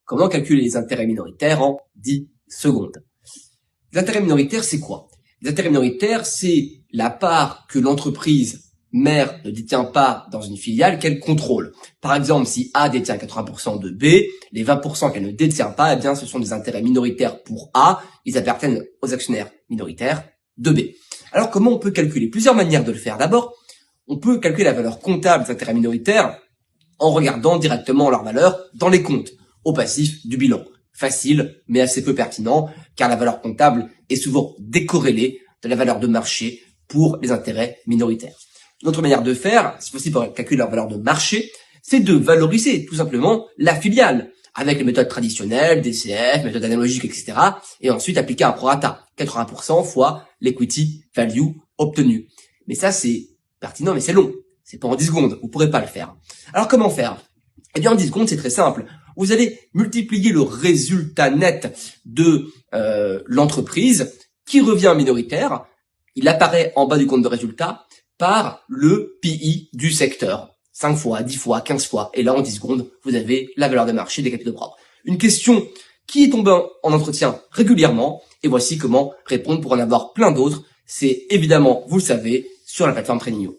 Comment calculer les intérêts minoritaires en 10 secondes. Les intérêts minoritaires, c'est quoi? Les intérêts minoritaires, c'est la part que l'entreprise mère ne détient pas dans une filiale qu'elle contrôle. Par exemple, si A détient 80% de B, les 20% qu'elle ne détient pas, eh bien, ce sont des intérêts minoritaires pour A. Ils appartiennent aux actionnaires minoritaires de B. Alors, comment on peut calculer? Plusieurs manières de le faire. D'abord, on peut calculer la valeur comptable des intérêts minoritaires en regardant directement leur valeur dans les comptes, au passif du bilan. Facile, mais assez peu pertinent, car la valeur comptable est souvent décorrélée de la valeur de marché pour les intérêts minoritaires. Une autre manière de faire, c'est possible pour calculer leur valeur de marché, c'est de valoriser tout simplement la filiale avec les méthodes traditionnelles, DCF, méthodes analogiques, etc. et ensuite appliquer un prorata, 80% fois l'equity value obtenue. Mais ça, c'est pertinent, mais c'est long. C'est pas en 10 secondes, vous pourrez pas le faire. Alors comment faire? Eh bien en 10 secondes, c'est très simple. Vous allez multiplier le résultat net de l'entreprise qui revient minoritaire. Il apparaît en bas du compte de résultat par le PI du secteur. 5 fois, 10 fois, 15 fois. Et là, en 10 secondes, vous avez la valeur de marché des capitaux propres. Une question qui est tombée en entretien régulièrement. Et voici comment répondre pour en avoir plein d'autres. C'est évidemment, vous le savez, sur la plateforme Tradingio.